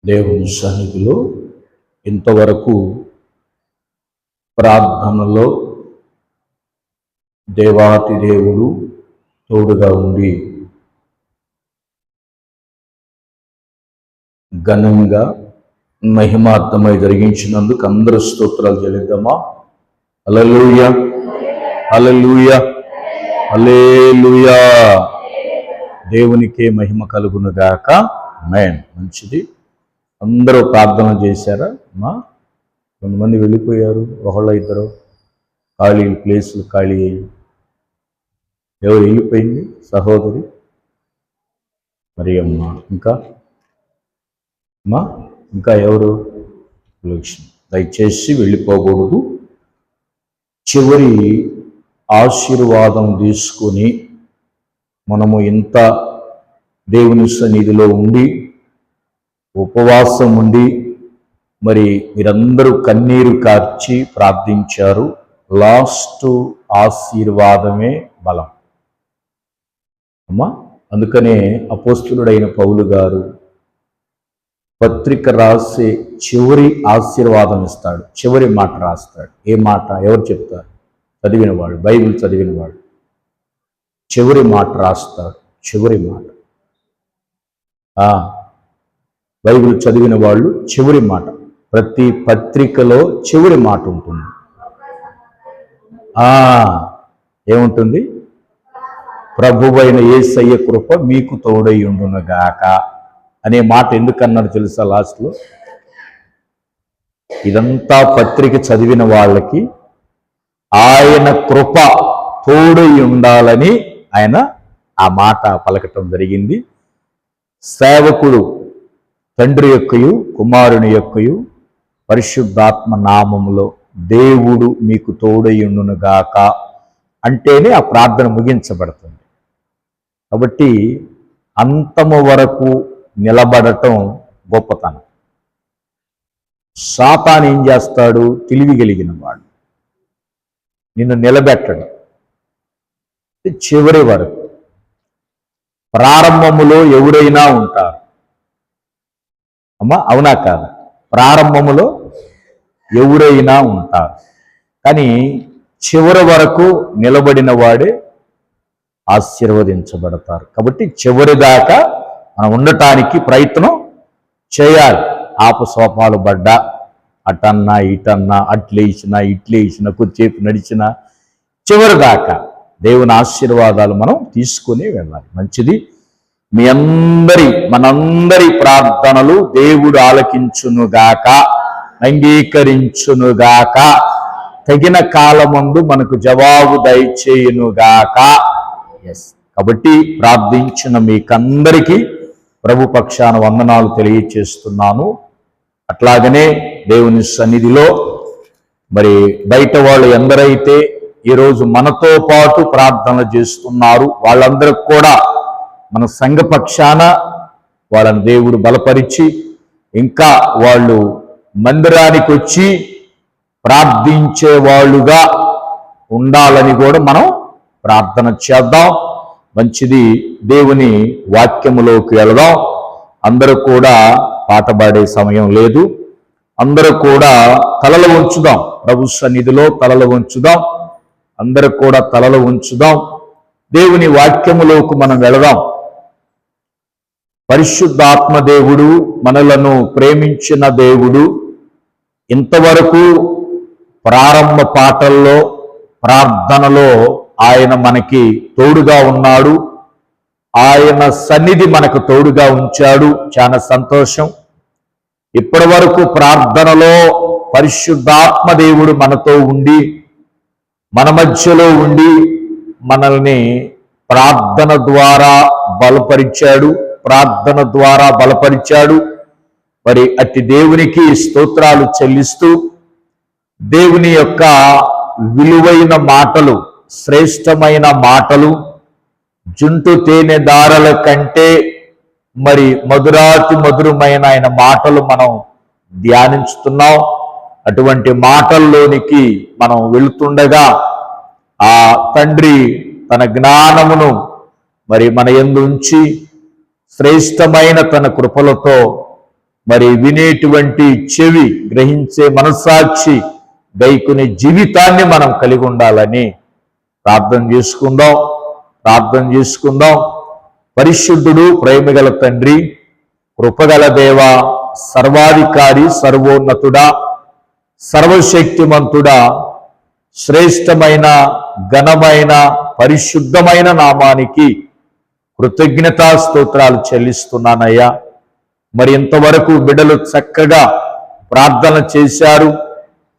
దేవుని సన్నిధిలో ఇంతవరకు ప్రార్థనలో దేవాతి దేవుడు తోడుగా ఉండి ఘనంగా మహిమార్థమై జరిగించినందుకు అందరూ స్తోత్రాలు చెల్లిద్దామా? హల్లెలూయా, హల్లెలూయా, హల్లెలూయా. దేవునికే మహిమ కలుగును గాక. ఆమేన్. మంచిది. అందరూ ప్రార్థన చేశారా? కొంతమంది వెళ్ళిపోయారు, ఒకళ్ళ ఇద్దరు ఖాళీ ప్లేసులు ఖాళీ అయ్యి. ఎవరు వెళ్ళిపోయింది? సహోదరి మరి అమ్మ, ఇంకా ఎవరు? లక్ష్మి. దయచేసి వెళ్ళిపోకూడదు. చివరి ఆశీర్వాదం తీసుకొని మనము ఇంత దేవుని సన్నిధిలో ఉండి ఉపవాసం ఉండి మరి మీరందరూ కన్నీరు కార్చి ప్రార్థించారు. లాస్ట్ ఆశీర్వాదమే బలం అమ్మా. అందుకనే అపోస్తులుడైన పౌలు గారు పత్రిక రాసే చివరి ఆశీర్వాదం ఇస్తాడు, చివరి మాట రాస్తాడు. ఏ మాట? ఎవరు చెప్తారు? చదివినవాడు, బైబిల్ చదివినవాడు చివరి మాట రాస్తాడు. చివరి మాట, బైబిల్ చదివిన వాళ్ళు చివరి మాట. ప్రతి పత్రికలో చివరి మాట ఉంటుంది. ఏముంటుంది? ప్రభువైన యేసయ్య కృప మీకు తోడై ఉండునుగాక అనే మాట ఎందుకన్నాడు తెలుసా? లాస్ట్లో ఇదంతా పత్రిక చదివిన వాళ్ళకి ఆయన కృప తోడై ఉండాలని ఆయన ఆ మాట పలకటం జరిగింది. సేవకుడు తండ్రి యొక్కయు కుమారుని యొక్కయు పరిశుద్ధాత్మ నామములో దేవుడు మీకు తోడై ఉండునుగాక అంటేనే ఆ ప్రార్థన ముగించబడుతుంది. కాబట్టి అంతము వరకు నిలబడటం గొప్పతనం. సాతాను ఏం చేస్తాడు? తెలివి కలిగిన వాడు నిన్ను నిలబెట్టడు. చివరి వరకు. ప్రారంభములో ఎవరైనా ఉంటారు అమ్మా, అవునా కాదు? ప్రారంభములో ఎవరైనా ఉంటారు, కానీ చివరి వరకు నిలబడిన వాడే ఆశీర్వదించబడతారు. కాబట్టి చివరి దాకా మనం ఉండటానికి ప్రయత్నం చేయాలి. ఆపసోపాలు పడ్డా, అటన్నా ఇటన్నా, అట్లేసినా ఇట్లేసినా, కొద్దిసేపు నడిచినా చివరి దాకా దేవుని ఆశీర్వాదాలు మనం తీసుకుని వెళ్ళాలి. మంచిది. మీ మనందరి ప్రార్థనలు దేవుడు ఆలకించునుగాక, అంగీకరించునుగాక, తగిన కాలమందు మనకు జవాబు దయచేయునుగాక. కాబట్టి ప్రార్థించిన మీకందరికీ ప్రభు పక్షాన వందనాలు తెలియచేస్తున్నాను. అట్లాగనే దేవుని సన్నిధిలో మరి బయట వాళ్ళు ఎందరైతే ఈరోజు మనతో పాటు ప్రార్థన చేస్తున్నారు వాళ్ళందరికి కూడా మన సంఘ పక్షాన వాళ్ళని దేవుడు బలపరిచి ఇంకా వాళ్ళు మందిరానికి వచ్చి ప్రార్థించే వాళ్ళుగా ఉండాలని కూడా మనం ప్రార్థన చేద్దాం. మంచిది. దేవుని వాక్యములోకి వెళదాం. అందరూ కూడా పాట పాడే సమయం లేదు. అందరూ కూడా తలలు ఉంచుదాం. ప్రభు సన్నిధిలో తలలు ఉంచుదాం. అందరూ కూడా తలలు ఉంచుదాం. దేవుని వాక్యములోకి మనం వెళదాం. పరిశుద్ధాత్మ దేవుడు, మనలను ప్రేమించిన దేవుడు, ఇంతవరకు ప్రారంభ పాటల్లో ప్రార్థనలో ఆయన మనకి తోడుగా ఉన్నాడు. ఆయన సన్నిధి మనకు తోడుగా ఉంచాడు. చాలా సంతోషం. ఇప్పటి వరకు ప్రార్థనలో పరిశుద్ధాత్మ దేవుడు మనతో ఉండి మన మధ్యలో ఉండి మనల్ని ప్రార్థన ద్వారా బలపరిచాడు. మరి అట్టి దేవునికి స్తోత్రాలు చెల్లిస్తూ దేవుని యొక్క విలువైన మాటలు, శ్రేష్టమైన మాటలు, జుంటు తేనె దారల కంటే మరి మధురాతి మధురమైన ఆయన మాటలు మనం ధ్యానించుతున్నాం. అటువంటి మాటల్లోనికి మనం వెళుతుండగా ఆ తండ్రి తన జ్ఞానమును మరి మన యందు ఉంచి శ్రేష్టమైన తన కృపలతో మరి వినేటువంటి చెవి, గ్రహించే మనస్సాక్షి, గైకునే జీవితాన్ని మనం కలిగి ఉండాలని ప్రార్థన చేసుకుందాం. పరిశుద్ధుడు, ప్రేమగల తండ్రి, కృపగల దేవ, సర్వాధికారి, సర్వోన్నతుడా, సర్వశక్తిమంతుడా, శ్రేష్టమైన, ఘనమైన, పరిశుద్ధమైన నామానికి కృతజ్ఞతా స్తోత్రాలు చెల్లిస్తున్నానయ్యా. మరి ఇంతవరకు బిడ్డలు చక్కగా ప్రార్థన చేశారు,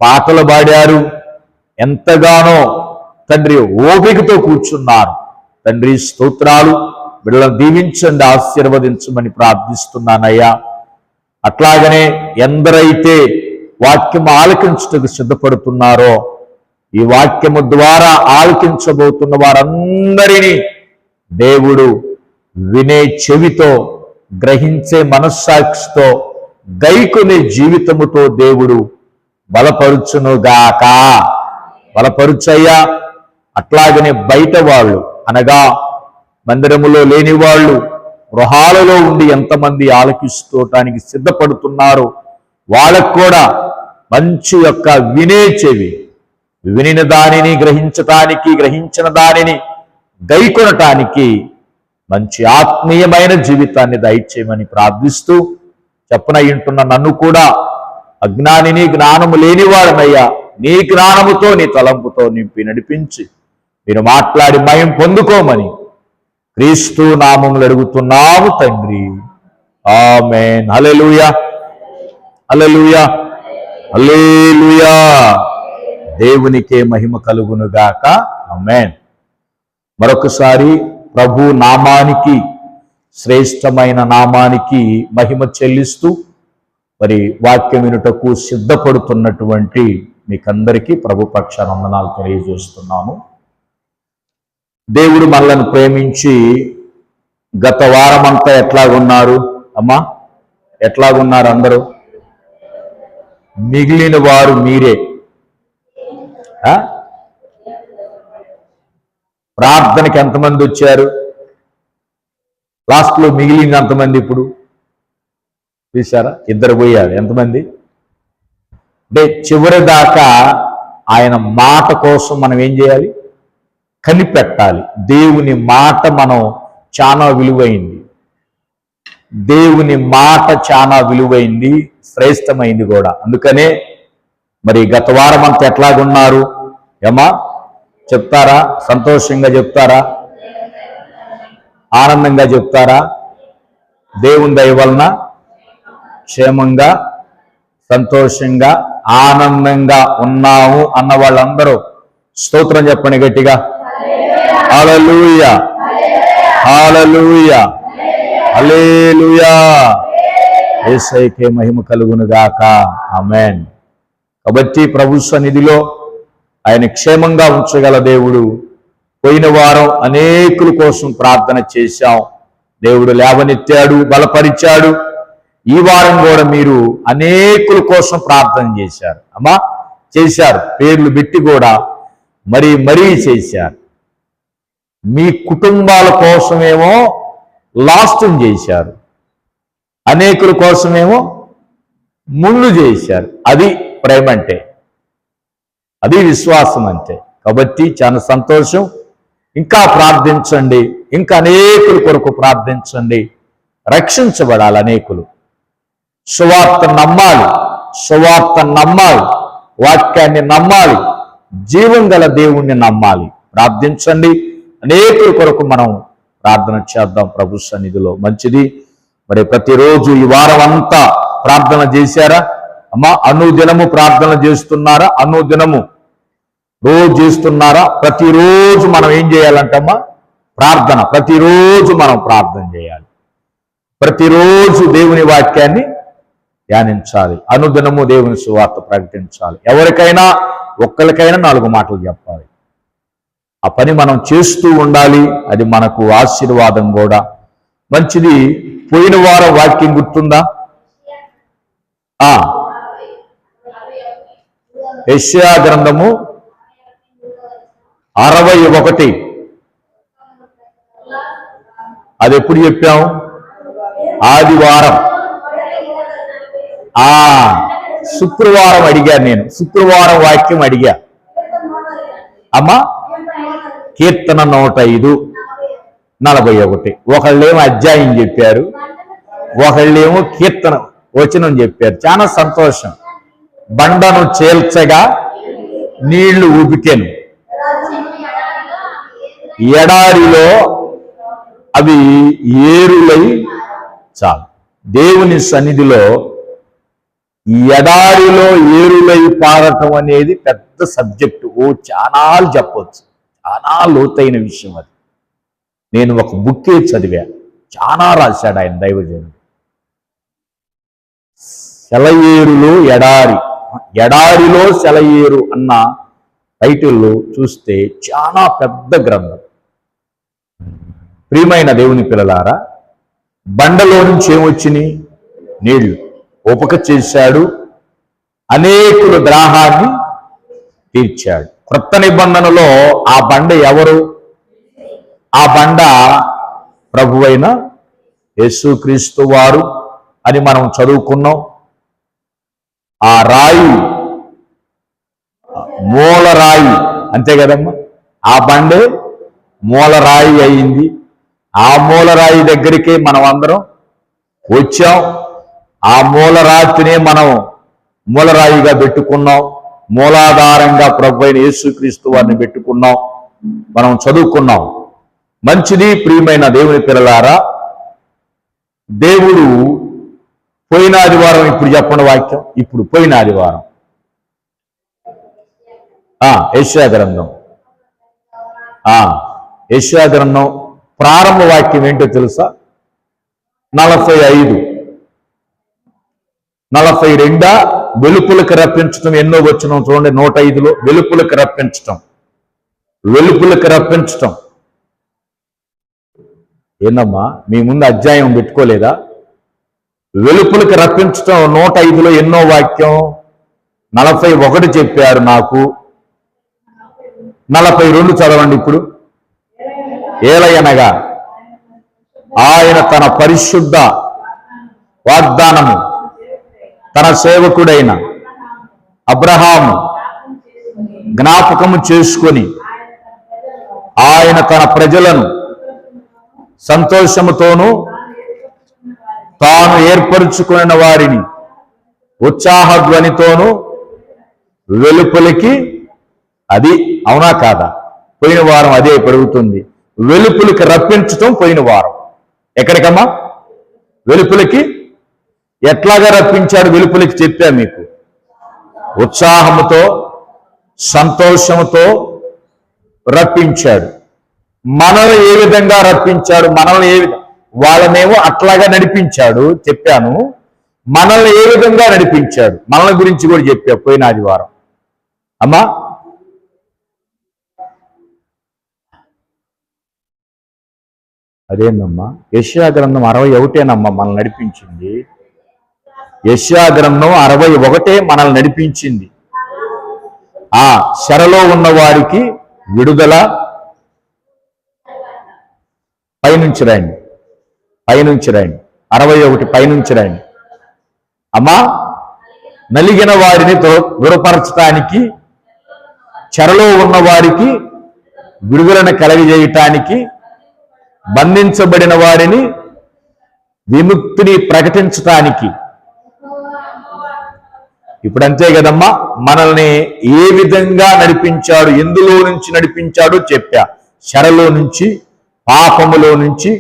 పాటలు పాడారు, ఎంతగానో తండ్రి ఓపికతో కూర్చున్నారు. తండ్రి స్తోత్రాలు. బిడ్డలను దీవించండి, ఆశీర్వదించమని ప్రార్థిస్తున్నానయ్యా. అట్లాగనే ఎందరైతే వాక్యం ఆలకించుటకు సిద్ధపడుతున్నారో, ఈ వాక్యము ద్వారా ఆలకించబోతున్న వారందరినీ దేవుడు వినే చెవితో, గ్రహించే మనస్సాక్షితో, గైకొనే జీవితముతో దేవుడు బలపరుచునుగాక. బలపరుచయ్యా. అట్లాగనే బయట వాళ్ళు, అనగా మందిరములో లేని వాళ్ళు, గృహాలలో ఉండి ఎంతమంది ఆలకిస్తూటానికి సిద్ధపడుతున్నారో వాళ్ళకు కూడా మంచి యొక్క వినే చెవి, వినిన దానిని గ్రహించటానికి, గ్రహించిన దానిని గైకొనటానికి మంచి ఆత్మీయమైన జీవితాన్ని దయచేయమని ప్రార్థిస్తూ, చెప్పన వింటున్న నన్ను కూడా అజ్ఞానిని, జ్ఞానము లేనివాడనయ్యా, నీ జ్ఞానముతో, నీ తలంపుతో నింపి నడిపించి మీరు మాట్లాడి మయం పొందుకోమని క్రీస్తు నామములు అడుగుతున్నాము తండ్రి. ఆమేన్. హల్లెలూయా, హల్లెలూయా, హల్లెలూయా. దేవునికే మహిమ కలుగునుగాక. ఆమేన్. మరొకసారి ప్రభు నామానికి, శ్రేష్టమైన నామానికి మహిమ చెల్లిస్తూ మరి వాక్యం వినుటకు సిద్ధపడుతున్నటువంటి మీకందరికీ ప్రభు పక్షాన వందనాలు తెలియజేస్తున్నాము. దేవుడు మనల్ని ప్రేమించి గత వారమంతా ఎట్లాగున్నారు అమ్మా? ఎట్లాగున్నారు అందరూ? మిగిలిన వారు మీరే. ప్రార్థనకి ఎంతమంది వచ్చారు? లాస్ట్లో మిగిలింది ఎంతమంది? ఇప్పుడు చూసారా, ఇద్దరు పోయారు. ఎంతమంది అంటే చివరి దాకా ఆయన మాట కోసం మనం ఏం చేయాలి? కనిపెట్టాలి. దేవుని మాట మనం చాలా విలువైంది. దేవుని మాట చాలా విలువైంది, శ్రేష్టమైంది కూడా. అందుకనే మరి గత వారం అంతా ఎట్లాగున్నారు ఏమా? చెప్తారా? సంతోషంగా చెప్తారా? ఆనందంగా చెప్తారా? దేవుని దయ వలన క్షేమంగా, సంతోషంగా, ఆనందంగా ఉన్నాము అన్న వాళ్ళందరూ స్తోత్రం చెప్పండి గట్టిగా. హల్లెలూయా, హల్లెలూయా, హల్లెలూయా. యేసయ్యకే మహిమ కలుగునుగాక. ఆమేన్. కాబట్టి ప్రభు సన్నిధిలో ఆయన క్షేమంగా ఉంచగల దేవుడు. పోయిన వారం అనేకుల కోసం ప్రార్థన చేశాం, దేవుడు లేవనెత్తాడు, బలపరిచాడు. ఈ వారం కూడా మీరు అనేకుల కోసం ప్రార్థన చేశారు అమ్మా, చేశారు. పేర్లు పెట్టి కూడా మరీ చేశారు. మీ కుటుంబాల కోసమేమో లాస్ట్ చేశారు, అనేకుల కోసమేమో ముందు చేశారు. అది ప్రేమ అంటే, అది విశ్వాసం అంటే. కాబట్టి చాలా సంతోషం. ఇంకా ప్రార్థించండి, ఇంకా అనేకుల కొరకు ప్రార్థించండి. రక్షించబడాలి అనేకులు. సువార్త నమ్మాలి, సువార్త నమ్మాలి, వాక్యాన్ని నమ్మాలి, జీవం గల దేవుణ్ణి నమ్మాలి. ప్రార్థించండి. అనేకుల కొరకు మనం ప్రార్థన చేద్దాం ప్రభు సన్నిధిలో. మంచిది. మరి ప్రతిరోజు ఈ వారం అంతా ప్రార్థన చేశారా అమ్మా? అనుదినము ప్రార్థన చేస్తున్నారా? అనుదినము రోజు చేస్తున్నారా? ప్రతిరోజు మనం ఏం చేయాలంటమ్మా? ప్రార్థన. ప్రతిరోజు మనం ప్రార్థన చేయాలి. ప్రతిరోజు దేవుని వాక్యాన్ని ధ్యానించాలి. అనుదినము దేవుని సువార్త ప్రకటించాలి. ఎవరికైనా ఒక్కరికైనా 4 మాటలు చెప్పాలి. ఆ పని మనం చేస్తూ ఉండాలి. అది మనకు ఆశీర్వాదం కూడా. మంచిది. పోయిన వారం వాక్యం గుర్తుందా? యెషయా గ్రంథము 61. అది ఎప్పుడు చెప్పాం? ఆదివారం. ఆ శుక్రవారం అడిగా, నేను శుక్రవారం వాక్యం అడిగా అమ్మా. కీర్తన 105:41. ఒకళ్ళేమో అధ్యాయం చెప్పారు, ఒకళ్ళేమో కీర్తన వచనం చెప్పారు. చాలా సంతోషం. బండను చేల్చగా నీళ్లు ఉబికెను, ఎడారిలో అవి ఏరులై. చాలు. దేవుని సన్నిధిలో ఎడారిలో ఏరులై పారటం అనేది పెద్ద సబ్జెక్టు. చాలా చెప్పొచ్చు, చాలా లోతైన విషయం అది. నేను ఒక బుక్కే చదివా, చాలా రాశాడు ఆయన దైవజనుడు. సెలయేరులో ఎడారి, ఎడారిలో సెలయేరు అన్న టైటిల్లో చూస్తే చాలా పెద్ద గ్రంథం. ప్రియమైన దేవుని పిల్లలారా, బండలో నుంచి ఏమొచ్చినాయి? నీళ్లు. ఉపక చేశాడు, అనేకుల దాహాన్ని తీర్చాడు. క్రొత్త నిబంధనలో ఆ బండ ఎవరు? ఆ బండ ప్రభువైన యేసుక్రీస్తు వారు అని మనం చదువుకున్నాం. ఆ రాయి మూలరాయి, అంతే కదమ్మా. ఆ బండే మూలరాయి అయింది. ఆ మూలరాయి దగ్గరికే మనం అందరం వచ్చాం. ఆ మూలరాతినే మనం మూలరాయిగా పెట్టుకున్నాం. మూలాధారంగా ప్రభువైన యేసుక్రీస్తు వారిని పెట్టుకున్నాం. మనం చదువుకున్నాం. మంచిది. ప్రియమైన దేవుని పిల్లలారా, దేవుడు పోయిన ఆదివారం, ఇప్పుడు చెప్పండి వాక్యం, ఇప్పుడు పోయిన ఆదివారం యెషయా గ్రంథం, యెషయా గ్రంథం ప్రారంభ వాక్యం ఏంటో తెలుసా? 45:42 వెలుపులకు రప్పించటం. ఎన్నో వచనం చూడండి, 105లో వెలుపులకు రప్పించటం. వెలుపులకు రప్పించటం ఏందమ్మా? మీ ముందు అధ్యాయం పెట్టుకోలేదా? వెలుపులకు రప్పించటం 105లో ఎన్నో వాక్యం? 41 చెప్పారు నాకు. 42 చదవండి ఇప్పుడు. ఏలయనగా ఆయన తన పరిశుద్ధ వాగ్దానము తన సేవకుడైన అబ్రహాము జ్ఞాపకము చేసుకొని ఆయన తన ప్రజలను సంతోషముతోనూ తాను ఏర్పరుచుకున్న వారిని ఉత్సాహధ్వనితోనూ వెలుపలికి, అది అవునా కాదా? పోయిన వారం అదే పెరుగుతుంది. వెలుపులకి రప్పించటం పోయిన వారం. ఎక్కడికమ్మా? వెలుపులకి. ఎట్లాగా రప్పించాడు? వెలుపులకి చెప్పా మీకు. ఉత్సాహముతో, సంతోషముతో రప్పించాడు. మనల్ని ఏ విధంగా రప్పించాడు? మనల్ని ఏ విధంగా? వాళ్ళనేమో అట్లాగా నడిపించాడు చెప్పాను. మనల్ని ఏ విధంగా నడిపించాడు? మనల్ని గురించి కూడా చెప్పా పోయిన ఆదివారం. అమ్మా, అదేందమ్మా? యెషయా గ్రంథం 61 మనల్ని నడిపించింది. యెషయా గ్రంథం 61 మనల్ని నడిపించింది. ఆ శరలో ఉన్న వారికి విడుదల. పైనుంచి రండి, పైనుంచి రండి. 61 పైనుంచి రండి. అమ్మా, నలిగిన వారిని దృఢపరచటానికి, చెరలో ఉన్న వారికి విడుదలను కలగజేయటానికి, బంధించబడిన వారిని విముక్తిని ప్రకటించటానికి. ఇప్పుడు అంతే కదమ్మా, మనల్ని ఏ విధంగా నడిపించాడు, ఎందులో నుంచి నడిపించాడో చెప్పా. చెరలో నుంచి, పాపములో నుంచి,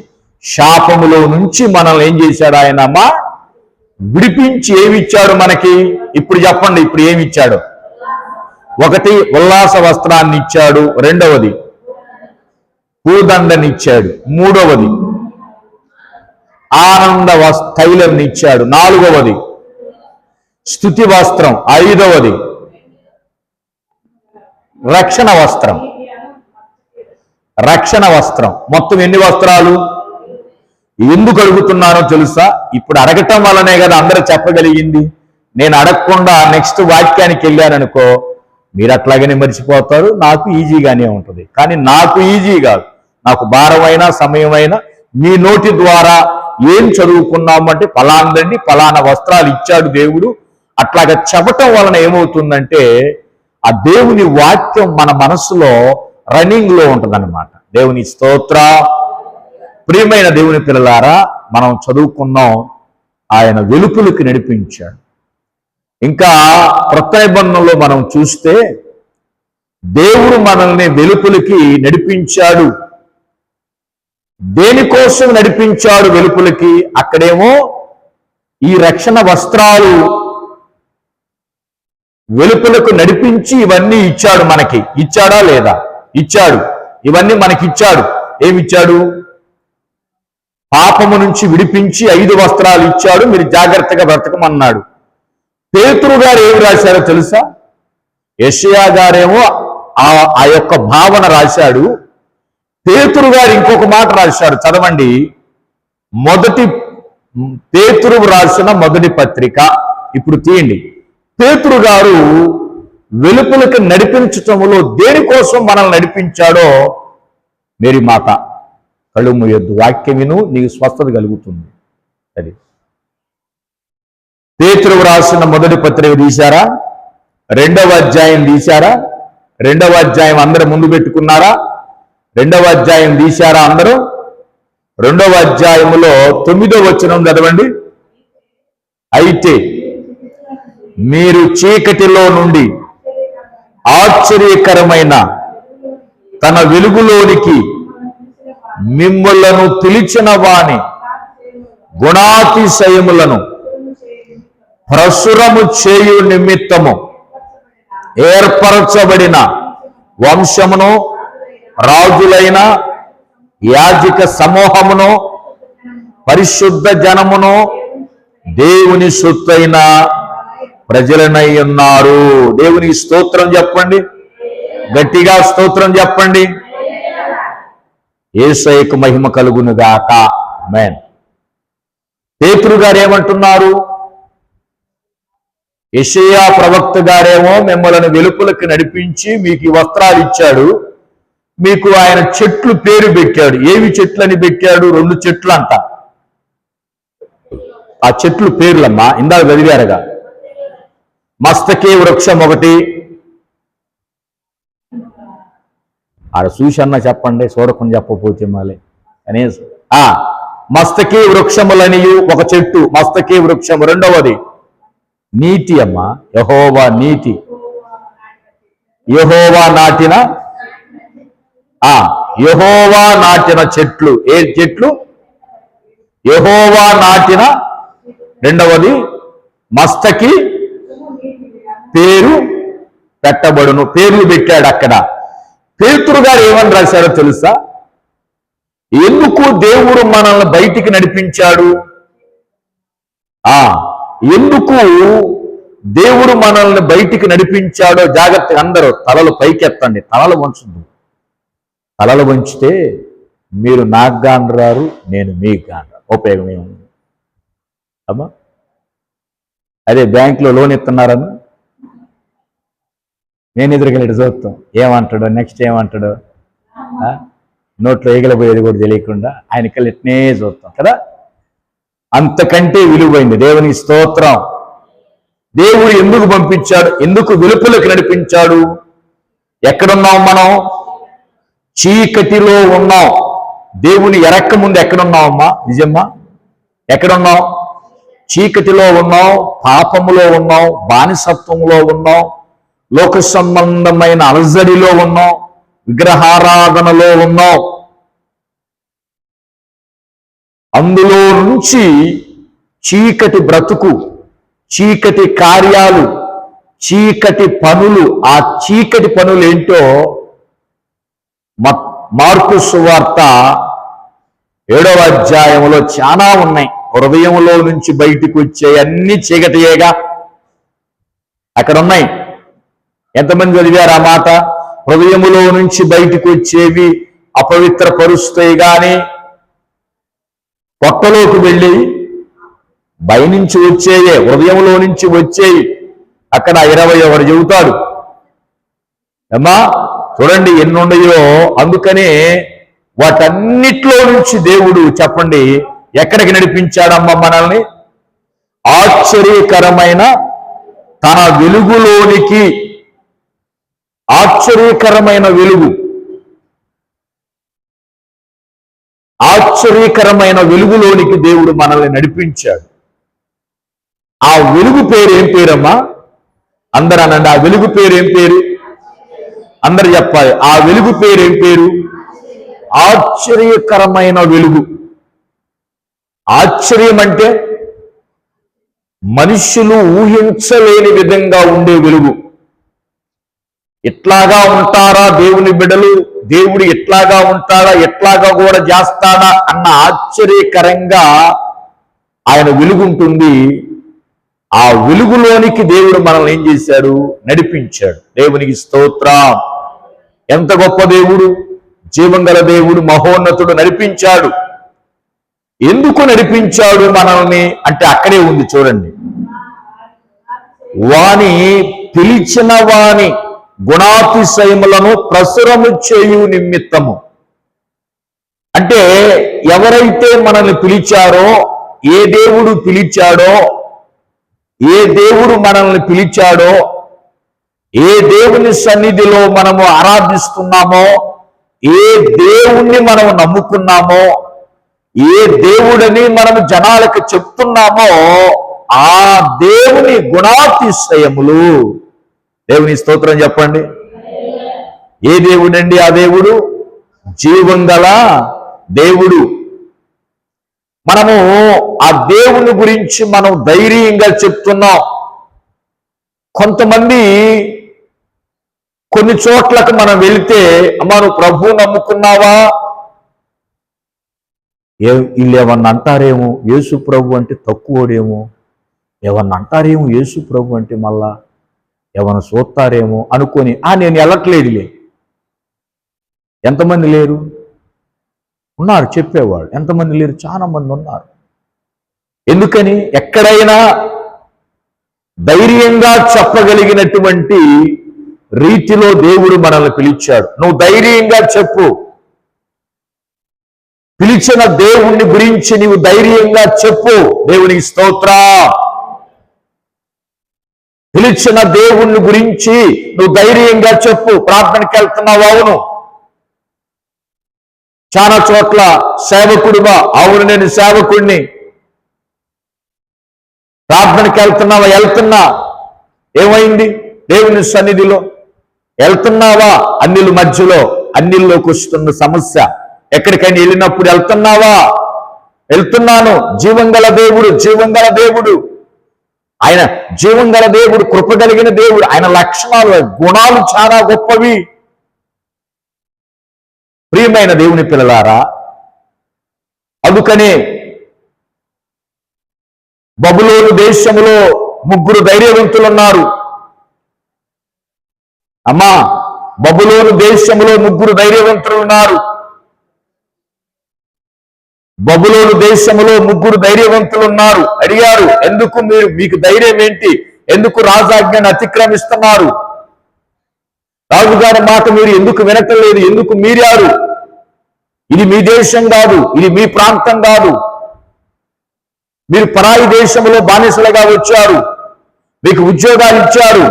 శాపములో నుంచి మనల్ని ఏం చేశాడు ఆయన? అమ్మా, విడిపించి ఏమిచ్చాడు మనకి? ఇప్పుడు చెప్పండి, ఇప్పుడు ఏమిచ్చాడు? 1 ఉల్లాస వస్త్రాన్ని ఇచ్చాడు. 2వది పూదండనిచ్చాడు. 3వది ఆనంద తైలం ఇచ్చాడు. 4వది స్తుతి వస్త్రం. 5వది రక్షణ వస్త్రం. రక్షణ వస్త్రం. మొత్తం ఎన్ని వస్త్రాలు? ఎందుకు అడుగుతున్నానో తెలుసా? ఇప్పుడు అడగటం వల్లనే కదా అందరూ చెప్పగలిగింది. నేను అడగకుండా నెక్స్ట్ వాక్యానికి వెళ్ళాననుకో, మీరు అట్లాగనే మర్చిపోతారు. నాకు ఈజీగానే ఉంటుంది. కానీ నాకు ఈజీ కాదు. నాకు భారమైన సమయమైన మీ నోటి ద్వారా ఏం చదువుకున్నాము అంటే ఫలాందండి, ఫలానా వస్త్రాలు ఇచ్చాడు దేవుడు. అట్లాగా చెప్పటం వలన ఏమవుతుందంటే ఆ దేవుని వాక్యం మన మనసులో రన్నింగ్ లో ఉంటుందన్నమాట. దేవుని స్తోత్ర. ప్రియమైన దేవుని పిల్లలారా, మనం చదువుకున్నాం ఆయన వెలుపులకి నడిపించాడు. ఇంకా క్రొత్త నిబంధనలో మనం చూస్తే దేవుడు మనల్ని వెలుపులకి నడిపించాడు. దేనికోసం నడిపించాడు వెలుపులకి? అక్కడేమో ఈ రక్షణ వస్త్రాలు వెలుపులకు నడిపించి ఇవన్నీ ఇచ్చాడు మనకి. ఇచ్చాడా లేదా? ఇచ్చాడు. ఇవన్నీ మనకి ఇచ్చాడు. ఏమిచ్చాడు? పాపము నుంచి విడిపించి 5 వస్త్రాలు ఇచ్చాడు. మీరు జాగ్రత్తగా బ్రతకమన్నాడు. పేతురు గారు ఏమి రాశారో తెలుసా? యెషయా గారేమో ఆ యొక్క భావన రాశాడు. పేతురు గారు ఇంకొక మాట రాశాడు. చదవండి. పేతురు రాసిన మొదటి పత్రిక ఇప్పుడు తీయండి. పేతురు గారు వెలుపులకు నడిపించటంలో దేనికోసం మనల్ని నడిపించాడో మేరీ మాత కళ్ళు మూయొద్దు, వాక్యం విను, నీకు స్వస్థత కలుగుతుంది. అది పేతురు రాసిన మొదటి పత్రిక తీశారా? 2వ అధ్యాయం తీశారా? 2వ అధ్యాయం అందరూ ముందు పెట్టుకున్నారా? 2వ అధ్యాయం తీశారా అందరూ? 2వ అధ్యాయములో 9వ వచనం చదవండి. అయితే మీరు చీకటిలో నుండి ఆశ్చర్యకరమైన తన వెలుగులోనికి మిమ్ములను పిలిచిన వాని గుణాతిశయములను ప్రసురము చేయు నిమిత్తము ఏర్పరచబడిన వంశమును, రాజులైన యాజక సమూహమును, పరిశుద్ధ జనమును, దేవుని సొత్తైన ప్రజలనై ఉన్నారు. దేవునికి స్తోత్రం చెప్పండి. గట్టిగా స్తోత్రం చెప్పండి. యేసయ్యకు మహిమ కలుగునుగాక. ఆమేన్. పేతురు గారు ఏమంటున్నారు? యెషయా ప్రవక్త గారేమో మిమ్మల్ని వెలుపులకు నడిపించి మీకు ఈ వస్త్రాలు ఇచ్చాడు. మీకు ఆయన చెట్లు పేరు పెట్టాడు. ఏవి చెట్లని పెట్టాడు? 2 చెట్లు అంట. ఆ చెట్లు పేర్లమ్మా ఇందాక చదివారుగా. మస్తకే వృక్షం ఒకటి. ఆడ చూసన్నా చెప్పండి, చూడకుండా చెప్పకపోతే మళ్ళీ కనీసం. మస్తకే వృక్షములనియు ఒక చెట్టు, మస్తకే వృక్షం. 2వది నీతి అమ్మ, యెహోవా నీతి. యెహోవా నాటిన యెహోవా నాటిన చెట్లు. ఏ చెట్లు? యెహోవా నాటిన. 2వది మస్తకి పేరు పెట్టబడును. పేర్లు పెట్టాడు అక్కడ. పేతురు గారు ఏమని రాశారో తెలుసా? ఎందుకు దేవుడు మనల్ని బయటికి నడిపించాడు? ఎందుకు దేవుడు మనల్ని బయటికి నడిపించాడో జాగ్రత్తగా అందరూ తలలు పైకెత్తండి. తలలు వంచద్దు. తలలు వంచితే మీరు నాకు గానరారు, నేను మీకు గానరారు. ఉపయోగం ఏముంది అమ్మా? అదే బ్యాంకులో లోన్ ఇస్తున్నారని నేను ఎదురుకెళ్ళి చూస్తాం. ఏమంటాడు నెక్స్ట్? ఏమంటాడు? నోట్లో ఎగిలిపోయేది కూడా తెలియకుండా ఆయనకెళ్ళి ఎట్నే చూస్తాం కదా. అంతకంటే విలువైంది. దేవుని స్తోత్రం. దేవుడు ఎందుకు పంపించాడు? ఎందుకు వెలుపులకు నడిపించాడు? ఎక్కడున్నాం మనం? చీకటిలో ఉన్నాం. దేవుని ఎరక్క ముందు ఎక్కడున్నామమ్మా? నిజమ్మా? ఎక్కడున్నాం? చీకటిలో ఉన్నాం, పాపములో ఉన్నాం, బానిసత్వంలో ఉన్నాం, లోక సంబంధమైన అలజడిలో ఉన్నాం, విగ్రహారాధనలో ఉన్నాం. అందులో నుంచి చీకటి బ్రతుకు, చీకటి కార్యాలు, చీకటి పనులు. ఆ చీకటి పనులు ఏంటో మార్కు సువార్త 7వ అధ్యాయంలో చాలా ఉన్నాయి. హృదయంలో నుంచి బయటికి వచ్చే అన్ని చీకటియేగా అక్కడ ఉన్నాయి. ఎంతమంది చదివారు ఆ మాట? హృదయములో నుంచి బయటికి వచ్చేవి అపవిత్ర పరుస్తాయి గాని పొట్టలోకి వెళ్ళి పైనుంచి వచ్చేయే, హృదయంలో నుంచి వచ్చేయి. అక్కడ 21 చెబుతాడు. అమ్మా చూడండి ఎన్నున్నాయో. అందుకనే వాటన్నిట్లో నుంచి దేవుడు చెప్పండి ఎక్కడికి నడిపించాడమ్మ మనల్ని? ఆశ్చర్యకరమైన తన వెలుగులోనికి. ఆశ్చర్యకరమైన వెలుగు, ఆశ్చర్యకరమైన వెలుగులోనికి దేవుడు మనల్ని నడిపించాడు. ఆ వెలుగు పేరు ఏం పేరమ్మా? అందరూ అనండి, ఆ వెలుగు పేరు ఏం పేరు? అందరు చెప్పాలి, ఆ వెలుగు పేరు ఏం పేరు? ఆశ్చర్యకరమైన వెలుగు. ఆశ్చర్యం అంటే మనుషులు ఊహించలేని విధంగా ఉండే వెలుగు. ఎట్లాగా ఉంటారా దేవుని బిడ్డలు? దేవుడు ఎట్లాగా ఉంటాడా, ఎట్లాగా కూడా చేస్తాడా అన్న ఆశ్చర్యకరంగా ఆయన వెలుగుంటుంది. ఆ వెలుగులోనికి దేవుడు మనల్ని ఏం చేశాడు? నడిపించాడు. దేవునికి స్తోత్రం. ఎంత గొప్ప దేవుడు! జీవం గల దేవుడు, మహోన్నతుడు నడిపించాడు. ఎందుకు నడిపించాడు మనల్ని అంటే అక్కడే ఉంది చూడండి. వాని పిలిచిన వాని గుణాతిశయములను ప్రసురము చేయు నిమిత్తము. అంటే ఎవరైతే మనల్ని పిలిచారో, ఏ దేవుడు పిలిచాడో, ఏ దేవుడు మనల్ని పిలిచాడో, ఏ దేవుని సన్నిధిలో మనము ఆరాధిస్తున్నామో, ఏ దేవుణ్ణి మనము నమ్ముకున్నామో, ఏ దేవుడని మనము జనాలకు చెప్తున్నామో, ఆ దేవుని గుణాతిశయములు. దేవుని స్తోత్రం చెప్పండి. ఏ దేవుడండి ఆ దేవుడు? జీవం గల దేవుడు. మనము ఆ దేవుని గురించి మనం ధైర్యంగా చెప్తున్నాం. కొంతమంది కొన్ని చోట్లకు మనం వెళితే, అమ్మా నువ్వు ప్రభువు నమ్ముకున్నావా? వీళ్ళు ఏమన్నా అంటారేమో, యేసు ప్రభు అంటే తక్కువడేమో, ఏమన్నా అంటారేమో యేసు ప్రభు అంటే, మళ్ళా ఏమన్నా చూస్తారేమో అనుకొని నేను వెళ్ళట్లేదులే. ఎంతమంది లేరు? ఉన్నారు చెప్పేవాళ్ళు. ఎంతమంది లేరు? చాలా మంది ఉన్నారు. ఎందుకని? ఎక్కడైనా ధైర్యంగా చెప్పగలిగినటువంటి రీతిలో దేవుడు మనల్ని పిలిచాడు. నువ్వు ధైర్యంగా చెప్పు. పిలిచిన దేవుణ్ణి గురించి నీవు ధైర్యంగా చెప్పు. దేవునికి స్తోత్రం. పిలిచిన దేవుణ్ణి గురించి నువ్వు ధైర్యంగా చెప్పు. ప్రార్థనకి వెళ్తున్నావు, అవును. చాలా చోట్ల సేవకుడుగా, అవును నేను సేవకుడిని. ప్రార్థనకి వెళ్తున్నావా? వెళ్తున్నా. ఏమైంది? దేవుని సన్నిధిలో వెళ్తున్నావా? అన్నిల మధ్యలో, అన్నిల్లోకి వస్తున్న సమస్య. ఎక్కడికైనా వెళ్ళినప్పుడు వెళ్తున్నావా? వెళ్తున్నాను. జీవం గల దేవుడు, జీవం గల దేవుడు. ఆయన జీవం గల దేవుడు, కృప కలిగిన దేవుడు. ఆయన లక్షణాలు, గుణాలు చాలా గొప్పవి. ప్రియమైన దేవుని పిల్లలారా, అందుకనే బబులోను దేశంలో 3 ధైర్యవంతులున్నారు. అమ్మా, బబులోను దేశంలో 3 ధైర్యవంతులు ఉన్నారు. బబులోను దేశంలో 3 ధైర్యవంతులు ఉన్నారు. అడిగారు, ఎందుకు మీకు ధైర్యం ఏంటి? ఎందుకు రాజాజ్ఞను అతిక్రమిస్తున్నారు? రాజుగారి మాట మీరు ఎందుకు వినటం లేదు? ఎందుకు మీరారు? ఇది మీ దేశం కాదు, ఇది మీ ప్రాంతం కాదు. మీరు పరాయి దేశంలో బానిసలుగా వచ్చారు, మీకు ఉద్యోగాలు ఇచ్చారు.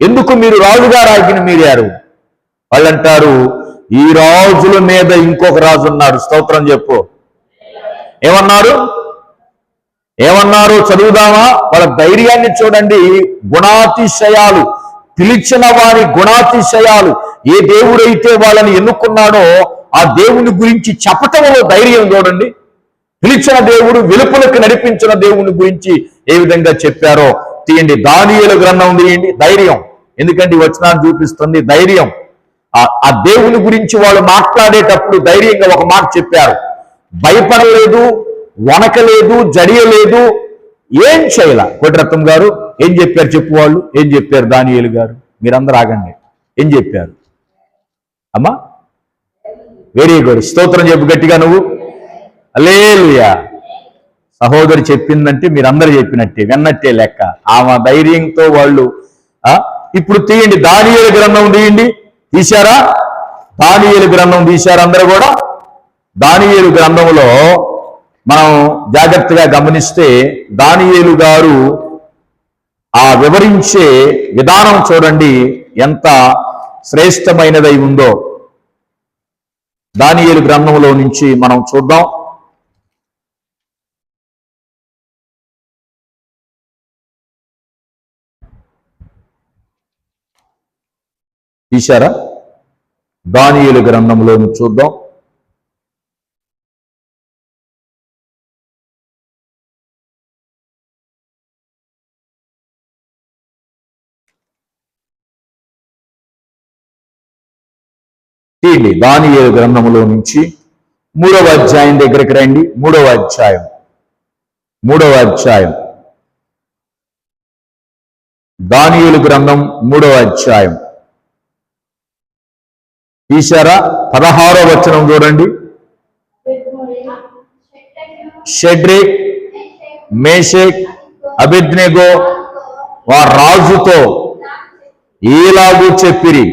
ఎందుకు మీరు రాజుగారి ఆజ్ఞను మీరారు? వాళ్ళంటారు, ఈ రాజుల మీద ఇంకొక రాజు ఉన్నాడు. స్తోత్రం చెప్పు. ఏమన్నారు చదువుదామా? వాళ్ళ ధైర్యాన్ని చూడండి. గుణాతిశయాలు, పిలిచిన వారి గుణాతిశయాలు. ఏ దేవుడైతే వాళ్ళని ఎన్నుకున్నాడో ఆ దేవుని గురించి చెప్పటంలో ధైర్యం చూడండి. పిలిచిన దేవుడు, వెలుపులకు నడిపించిన దేవుని గురించి ఏ విధంగా చెప్పారో తీయండి. దానియేలు గ్రంథం తీయండి. ధైర్యం. ఎందుకంటే ఈ వచనాన్ని చూపిస్తుంది ధైర్యం. ఆ దేవుని గురించి వాళ్ళు మాట్లాడేటప్పుడు ధైర్యంగా ఒక మాట చెప్పారు. భయపడలేదు, వనకలేదు, జడియలేదు, ఏం చేయాల. కోటిరత్నం గారు ఏం చెప్పారు చెప్పు. వాళ్ళు ఏం చెప్పారు? దానియేలు గారు మీరందరూ ఆగండి. ఏం చెప్పారు అమ్మా? Very good. స్తోత్రం చెప్పు గట్టిగా నువ్వు. హల్లెలూయా. సహోదరి చెప్పిందంటే మీరందరూ చెప్పినట్టే, విన్నట్టే లెక్క. ఆమె ధైర్యంతో వాళ్ళు. ఇప్పుడు తీయండి, దానియేలు గ్రంథం తీయండి. తీశారా? దానియేలు గ్రంథం తీశారు అందరూ కూడా. దానియేలు గ్రంథంలో మనం జాగ్రత్తగా గమనిస్తే దానియేలు గారు ఆ వివరించే విధానం చూడండి ఎంత శ్రేష్టమైనదై ఉందో. దానియేలు గ్రంథంలో నుంచి మనం చూద్దాం. తీశారా? దానియేలు గ్రంథంలో చూద్దాం. దానియేలు గ్రంథంలో నుంచి 3వ అధ్యాయం దగ్గరికి రండి. 3వ అధ్యాయం దానియేలు గ్రంథం 3వ అధ్యాయం తీశారా? 16వ వచనం చూడండి. షెడ్రక్, మేషక్, అబేద్నెగో వారు రాజుతో ఈలాగు చెప్పిరి,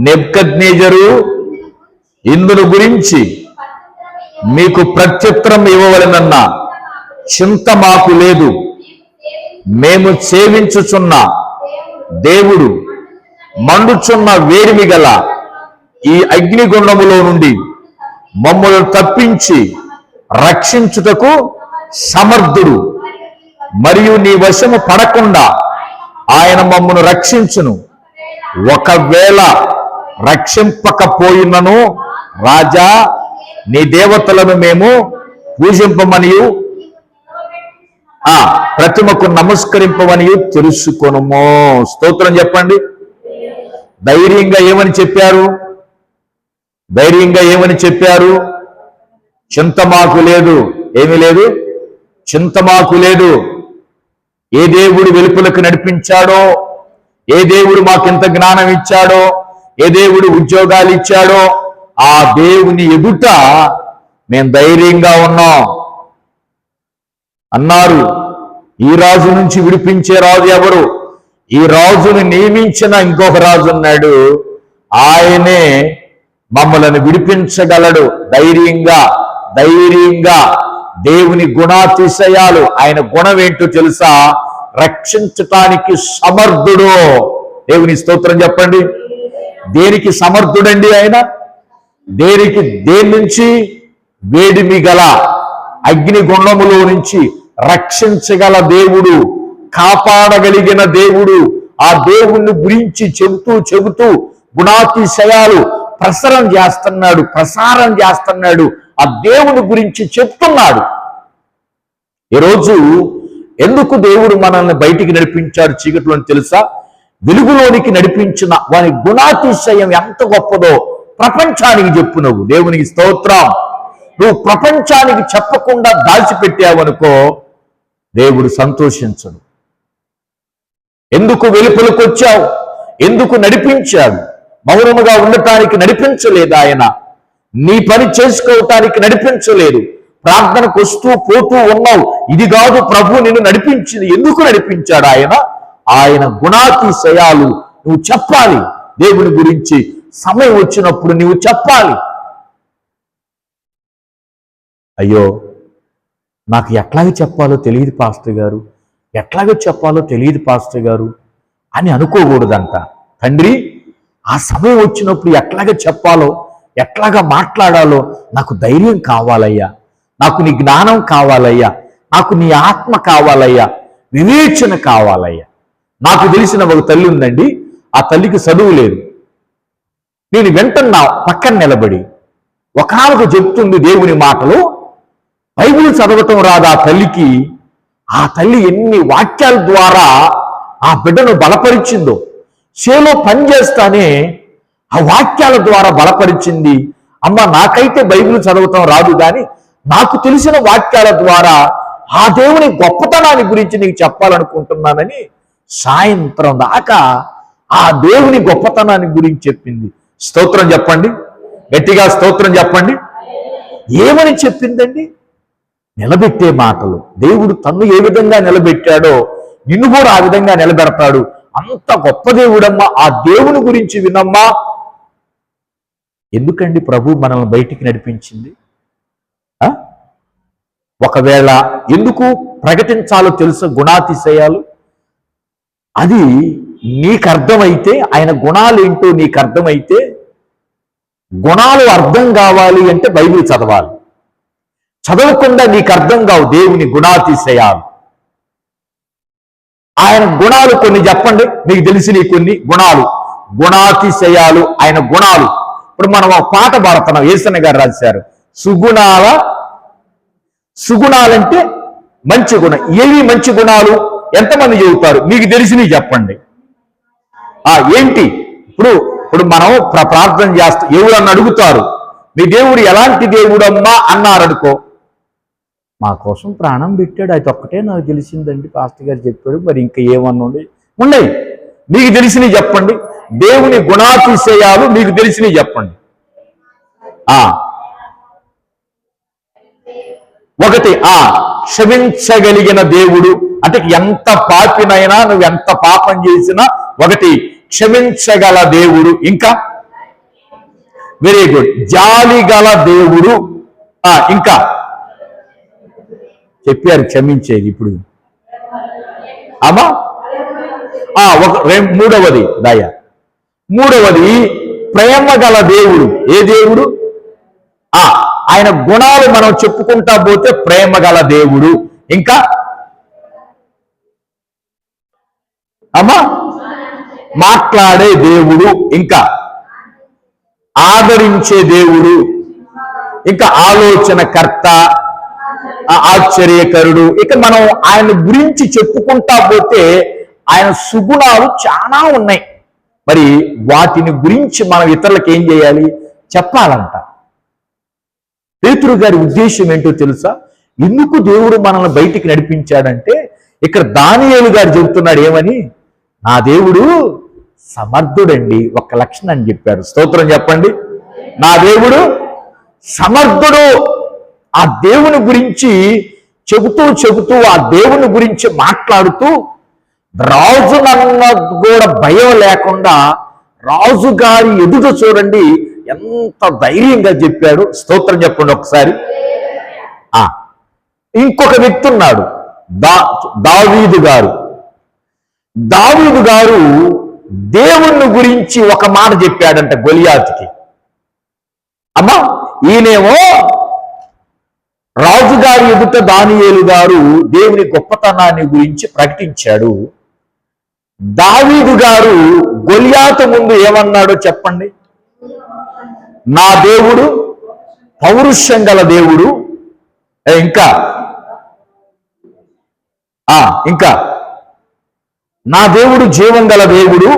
నెబుకద్నెజరు ఇందును గురించి మీకు ప్రత్యుత్తరం ఇవ్వవలెనన్న చింత మాకు లేదు. మేము సేవించుచున్న దేవుడు మండుచున్న వేడిమి గల ఈ అగ్నిగుండములో నుండి మమ్మల్ని తప్పించి రక్షించుటకు సమర్థుడు, మరియు నీ వశము పడకుండా ఆయన మమ్మను రక్షించును. ఒకవేళ రక్షింపకపోయినను రాజా నీ దేవతలను మేము పూజింపమనియు ప్రతిమకు నమస్కరింపమనియు తెలుసుకొనుము. స్తోత్రం చెప్పండి. ధైర్యంగా ఏమని చెప్పారు? చింత మాకు లేదు. ఏమీ లేదు, చింత మాకు లేదు. ఏ దేవుడు వెలుపలకు నడిపించాడో, ఏ దేవుడు మాకింత జ్ఞానం ఇచ్చాడో, ఏ దేవుడు ఉద్యోగాలు ఇచ్చాడో ఆ దేవుని ఎదుట మేము ధైర్యంగా ఉన్నాం అన్నారు. ఈ రాజు నుంచి విడిపించే రాజు ఎవరు? ఈ రాజును నియమించిన ఇంకొక రాజు ఉన్నాడు, ఆయనే మమ్మల్ని విడిపించగలడు. ధైర్యంగా దేవుని గుణాతిశయాలు, ఆయన గుణం ఏంటో తెలుసా? రక్షించటానికి సమర్థుడు. దేవుని స్తోత్రం చెప్పండి. దేనికి సమర్థుడండి ఆయన? దేని నుంచి? వేడిమి గల అగ్నిగుండములో నుంచి రక్షించగల దేవుడు, కాపాడగలిగిన దేవుడు. ఆ దేవుణ్ణి గురించి చెబుతూ గుణాతిశయాలు ప్రసారం చేస్తున్నాడు. ఆ దేవుని గురించి చెప్తున్నాడు. ఈరోజు ఎందుకు దేవుడు మనల్ని బయటికి నడిపించాడు చీకట్లో తెలుసా? వెలుగులోనికి నడిపించిన వాని గుణాతిశయం ఎంత గొప్పదో ప్రపంచానికి చెప్పు. నువ్వు దేవునికి స్తోత్రం. నువ్వు ప్రపంచానికి చెప్పకుండా దాచిపెట్టావనుకో దేవుడు సంతోషించడు. ఎందుకు వెలుపలకు వచ్చావు? ఎందుకు నడిపించాడు? మౌనముగా ఉండటానికి నడిపించలేదు ఆయన. నీ పని చేసుకోవటానికి నడిపించలేదు. ప్రార్థనకు వస్తూ పోతూ ఉన్నావు. ఇది కాదు ప్రభు నిన్ను నడిపించింది. ఎందుకు నడిపించాడు ఆయన? ఆయన గుణాతిశయాలు నువ్వు చెప్పాలి. దేవుని గురించి సమయం వచ్చినప్పుడు నువ్వు చెప్పాలి. అయ్యో నాకు ఎట్లాగ చెప్పాలో తెలియదు పాస్టర్ గారు అని అనుకోకూడదంట. తండ్రి ఆ సమయం వచ్చినప్పుడు ఎట్లాగ చెప్పాలో, ఎట్లాగా మాట్లాడాలో నాకు ధైర్యం కావాలయ్యా, నాకు నీ జ్ఞానం కావాలయ్యా, నాకు నీ ఆత్మ కావాలయ్యా, వివేచన కావాలయ్యా. నాకు తెలిసిన ఒక తల్లి ఉందండి. ఆ తల్లికి చదువు లేదు. నేను వింటున్నా పక్కన నిలబడి. ఒకనాలకు చెప్తుంది దేవుని మాటలు. బైబిల్ చదవటం రాదు ఆ తల్లికి. ఆ తల్లి ఎన్ని వాక్యాల ద్వారా ఆ బిడ్డను బలపరిచిందో. చేలో పనిచేస్తానే ఆ వాక్యాల ద్వారా బలపరిచింది. అమ్మ నాకైతే బైబిల్ చదవటం రాదు, కానీ నాకు తెలిసిన వాక్యాల ద్వారా ఆ దేవుని గొప్పతనాన్ని గురించి నీకు చెప్పాలనుకుంటున్నానని సాయంత్రం దాకా ఆ దేవుని గొప్పతనాన్ని గురించి చెప్పింది. స్తోత్రం చెప్పండి, గట్టిగా స్తోత్రం చెప్పండి. ఏమని చెప్పిందండి? నిలబెట్టే మాటలు. దేవుడు తన్ను ఏ విధంగా నిలబెట్టాడో నిన్ను కూడా ఆ విధంగా నిలబెడతాడు. అంత గొప్ప దేవుడమ్మా. ఆ దేవుని గురించి వినమ్మా. ఎందుకండి ప్రభు మనల్ని బయటికి నడిపించింది? ఒకవేళ ఎందుకు ప్రకటించాలో తెలుసు గుణాతిశయాలు, అది నీకు అర్థమైతే, ఆయన గుణాలు ఏంటో నీకు అర్థమైతే, గుణాలు అర్థం కావాలి అంటే బైబిల్ చదవాలి. చదవకుండా నీకు అర్థం కావు దేవుని గుణాతిశయాలు. ఆయన గుణాలు కొన్ని చెప్పండి, మీకు తెలిసిన కొన్ని గుణాలు, గుణాతిశయాలు, ఆయన గుణాలు. ఇప్పుడు మనం ఒక పాట పాడుతున్నాం, యేసన్న గారు రాశారు, సుగుణాలంటే మంచి గుణం. ఏవి మంచి గుణాలు? ఎంతమంది చెబుతారు? మీకు తెలిసినవి చెప్పండి. ఏంటి? ఇప్పుడు మనం ప్రార్థన చేస్తాం, ఎవరన్నా అడుగుతారు, మీ దేవుడు ఎలాంటి దేవుడమ్మా అన్నారనుకో, మా కోసం ప్రాణం పెట్టాడు, అది ఒక్కటే నాకు తెలిసిందండి, పాస్టర్ గారు చెప్పాడు, మరి ఇంకా ఏమన్నా ఉన్నాయి. మీకు తెలిసినవి చెప్పండి. దేవుని గుణాతిశయాలు మీకు తెలిసినవి చెప్పండి. ఒకటి, క్షమించగలిగిన దేవుడు. అంటే ఎంత పాపినైనా, నువ్వు ఎంత పాపం చేసినా ఒకటి క్షమించగల దేవుడు. ఇంకా వెరీ గుడ్, జాలి గల దేవుడు. ఇంకా చెప్పారు క్షమించేది. ఇప్పుడు మూడవది దయ. మూడవది ప్రేమ గల దేవుడు. ఏ దేవుడు? ఆయన గుణాలు మనం చెప్పుకుంటా పోతే ప్రేమ గల దేవుడు. ఇంకా మాట్లాడే దేవుడు. ఇంకా ఆదరించే దేవుడు. ఇంకా ఆలోచనకర్త, ఆశ్చర్యకరుడు. ఇక మనం ఆయన గురించి చెప్పుకుంటా పోతే ఆయన సుగుణాలు చాలా ఉన్నాయి. మరి వాటిని గురించి మనం ఇతరులకు ఏం చేయాలి? చెప్పాలంట. పేతురు గారి ఉద్దేశం ఏంటో తెలుసా? ఎందుకు దేవుడు మనల్ని బయటికి నడిపించాడంటే, ఇక్కడ దానియేలు గారు చెబుతున్నాడు ఏమని? నా దేవుడు సమర్థుడండి. ఒక లక్షణం అని చెప్పారు. స్తోత్రం చెప్పండి. నా దేవుడు సమర్థుడు. ఆ దేవుని గురించి చెబుతూ ఆ దేవుని గురించి మాట్లాడుతూ, రాజునన్న కూడా భయం లేకుండా రాజుగారి ఎదుట చూడండి ఎంత ధైర్యంగా చెప్పాడు. స్తోత్రం చెప్పండి ఒకసారి. ఇంకొక వ్యక్తి ఉన్నాడు, దావీదు గారు. దావీదు గారు దేవుని గురించి ఒక మాట చెప్పాడంట గొలియాతుకి. ఈయనేమో రాజుగారి ఎదుట దానియేలు గారు దేవుని గొప్పతనాన్ని గురించి ప్రకటించాడు. దావీదు గారు గొలియాతు ముందు ఏమన్నాడో చెప్పండి. నా దేవుడు పౌరుషం గల దేవుడు. ఇంకా నా దేవుడు జీవం గల దేవుడు,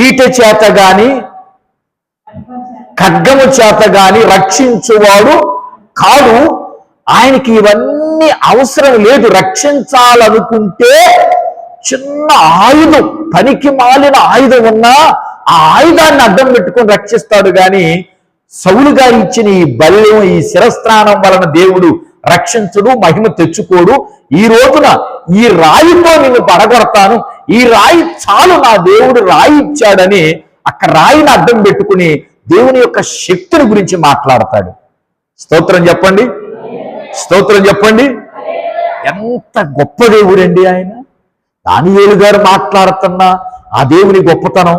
ఈట చేత గాని ఖడ్గము చేత గాని రక్షించువాడు కాడు. ఆయనకి ఇవన్నీ అవసరం లేదు. రక్షించాలనుకుంటే చిన్న ఆయుధం, పనికి మాలిన ఆయుధం ఉన్నా ఆ ఆయుధాన్ని అడ్డం పెట్టుకొని రక్షిస్తాడు. కానీ సౌలు గారు ఇచ్చిన ఈ బల్యం, ఈ శిరస్త్రాణం వలన దేవుడు రక్షించుడు, మహిమ తెచ్చుకోడు. ఈ రోజున ఈ రాయితో నిన్ను పడగొడతాను, ఈ రాయి చాలు, నా దేవుడు రాయి ఇచ్చాడని అక్కడ రాయిని అడ్డం పెట్టుకుని దేవుని యొక్క శక్తిని గురించి మాట్లాడతాడు. స్తోత్రం చెప్పండి. స్తోత్రం చెప్పండి. ఎంత గొప్ప దేవుడండి ఆయన. దానియేలు గారు మాట్లాడుతున్నా ఆ దేవుని గొప్పతనం,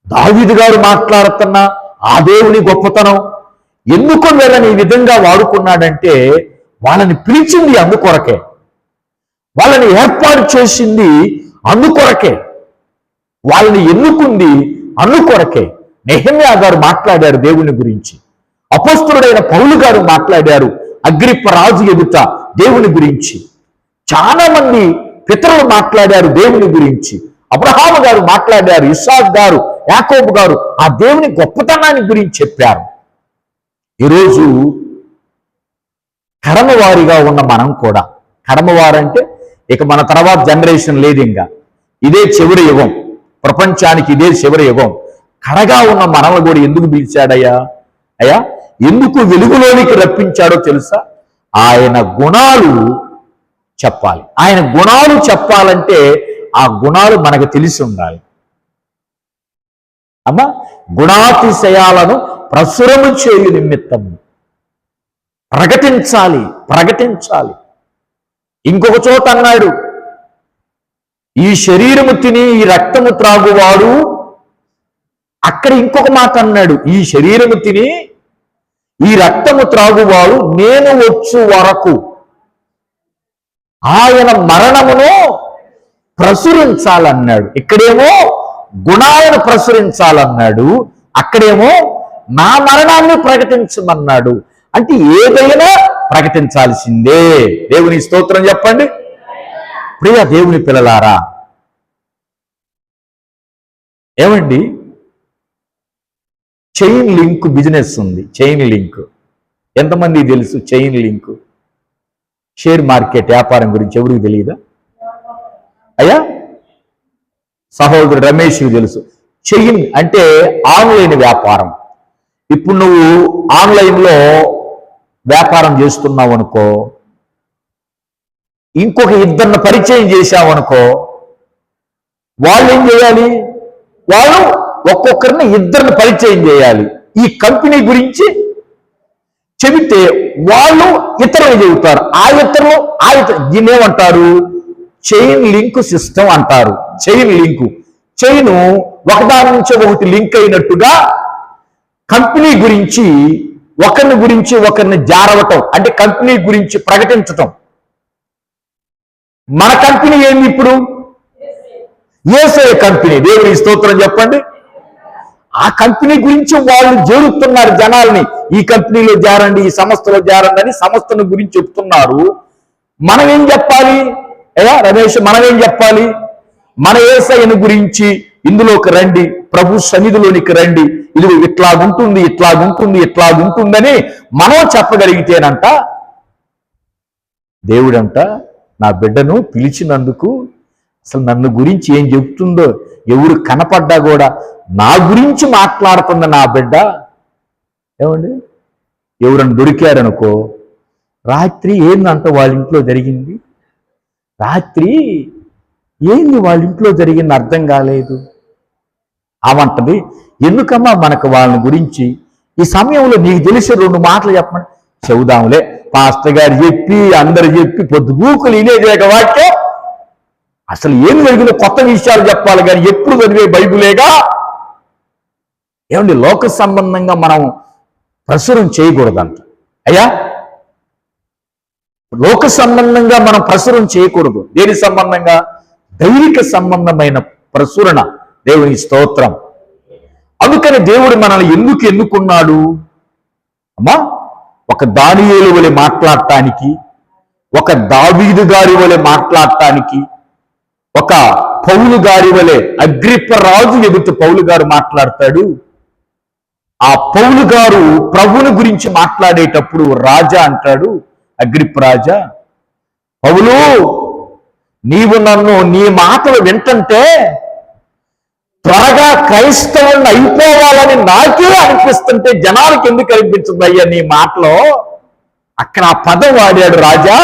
దావీదు గారు మాట్లాడుతున్నా ఆ దేవుని గొప్పతనం. ఎందుకు వీళ్ళని ఈ విధంగా వాడుకున్నాడంటే, వాళ్ళని పిలిచింది అందుకొరకే, వాళ్ళని ఏర్పాటు చేసింది అందుకొరకే, వాళ్ళని ఎన్నుకుంది అందుకొరకే. నెహెమ్యా గారు మాట్లాడారు దేవుని గురించి, అపోస్తలుడైన పౌలు గారు మాట్లాడారు అగ్రిప్ప రాజు ఎదుట దేవుని గురించి, చాలా మంది పితరులు మాట్లాడారు దేవుని గురించి. అబ్రహాము గారు మాట్లాడారు, ఇస్సాకు గారు, యాకోబు గారు ఆ దేవుని గొప్పతనాన్ని గురించి చెప్పారు. ఈరోజు కడమవారిగా ఉన్న మనం కూడా, కడమవారంటే ఇక మన తర్వాత జనరేషన్ లేదు, ఇంకా ఇదే చివరి యుగం, ప్రపంచానికి ఇదే చివరి యుగం. కడగా ఉన్న మనల్ని కూడా ఎందుకు పిలిచాడయ్యా? ఎందుకు వెలుగులోనికి రప్పించాడో తెలుసా? ఆయన గుణాలు చెప్పాలి. ఆయన గుణాలు చెప్పాలంటే ఆ గుణాలు మనకు తెలిసి ఉండాలి. గుణాతిశయాలను ప్రసురము చేయు నిమిత్తము, ప్రకటించాలి, ప్రకటించాలి. ఇంకొక చోట అన్నాడు, ఈ శరీరము తిని ఈ రక్తము త్రాగువాడు, అక్కడ ఇంకొక మాట అన్నాడు, ఈ శరీరము తిని ఈ రక్తము త్రాగువాడు నేను వచ్చు వరకు ఆయన మరణమును ప్రచురించాలన్నాడు. ఇక్కడేమో గుణాలను ప్రచురించాలన్నాడు, అక్కడేమో నా మరణాన్ని ప్రకటించమన్నాడు. అంటే ఏదైనా ప్రకటించాల్సిందే. దేవుని స్తోత్రం చెప్పండి. ప్రియ దేవుని పిల్లలారా, ఏమండి, చైన్ లింక్ బిజినెస్ ఉంది. చైన్ లింక్ ఎంతమంది తెలుసు? చైన్ లింక్ షేర్ మార్కెట్ వ్యాపారం గురించి ఎవరికి తెలియదా? అయ్యా, సహోదరుడు రమేష్కి తెలుసు. చైన్ అంటే ఆన్లైన్ వ్యాపారం. ఇప్పుడు నువ్వు ఆన్లైన్లో వ్యాపారం చేస్తున్నావు అనుకో, ఇంకొక ఇద్దరిని పరిచయం చేశావనుకో, వాళ్ళు ఏం చేయాలి? వాళ్ళు ఒక్కొక్కరిని ఇద్దరిని పరిచయం చేయాలి. ఈ కంపెనీ గురించి చెబితే వాళ్ళు ఇతరులు చెబుతారు, ఆ ఇతరులు దీన్ని ఏమంటారు? చైన్ లింక్ సిస్టమ్ అంటారు. చైన్ లింకు, చైన్ ఒకదాని నుంచి ఒకటి లింక్ అయినట్టుగా కంపెనీ గురించి ఒకరిని జారవటం, అంటే కంపెనీ గురించి ప్రకటించటం. మన కంపెనీ ఏంది ఇప్పుడు? యేసయ్య కంపెనీ. దేవుని స్తోత్రం చెప్పండి. ఆ కంపెనీ గురించి వాళ్ళు జోడుతున్నారు జనాల్ని, ఈ కంపెనీలో జారండి, ఈ సంస్థలో జారండి అని సంస్థను గురించి చెప్తున్నారు. మనం ఏం చెప్పాలి? అయ్యా రమేష్, మనం ఏం చెప్పాలి? మన యేసయ్యను గురించి ఇందులోకి రండి, ప్రభు సన్నిధిలోనికి రండి, ఇది ఇట్లాగుంటుంది, ఇట్లాగుంటుంది, ఇట్లాగుంటుందని మనం చెప్పగలిగితేనంట, దేవుడంట నా బిడ్డను పిలిచినందుకు అసలు నన్ను గురించి ఏం చెప్తుందో, ఎవరు కనపడ్డా కూడా నా గురించి మాట్లాడుతుంది నా బిడ్డ. ఏమండి, ఎవరన్నా దొరికారనుకో, రాత్రి ఏందంట వాళ్ళ ఇంట్లో జరిగింది, రాత్రి ఏంది వాళ్ళ ఇంట్లో జరిగింది అర్థం కాలేదు. ఆమంటది, ఎందుకమ్మా మనకు వాళ్ళని గురించి ఈ సమయంలో నీకు తెలిసే 2 మాటలు చెప్పండి. చెబుదాములే, పాస్టర్ గారు చెప్పి అందరు చెప్పి పొద్దుగూకులు ఇనేదేక వాక్యం, అసలు ఏం జరిగిందో కొత్త విషయాలు చెప్పాలి కానీ ఎప్పుడు చదివే బైబులేగా. ఏమండి, లోక సంబంధంగా మనం ప్రచురం చేయకూడదంట. అయ్యా, లోక సంబంధంగా మనం ప్రచురం చేయకూడదు. దేని సంబంధంగా? దైవిక సంబంధమైన ప్రచురణ. దేవుని స్తోత్రం. అందుకని దేవుడు మనల్ని ఎందుకు ఎన్నుకున్నాడు అమ్మా? ఒక దానియేలు వలె మాట్లాడటానికి, ఒక దావీదు గారి వలె మాట్లాడటానికి, ఒక పౌలు గారి వలె అగ్రిప్ప రాజు ఎదుట పౌలు గారు మాట్లాడతాడు. ఆ పౌలు గారు ప్రభుని గురించి మాట్లాడేటప్పుడు రాజా అంటాడు, అగ్రిప్ప రాజా, పౌలు నీవు నన్ను నీ మాటలు వింటంటే త్వరగా క్రైస్తవుని అయిపోవాలని నాకే అనిపిస్తుంటే జనాలకు ఎందుకు అనిపించింది అయ్యా నీ మాటలో? అక్కడ ఆ పదం వాడాడు రాజా,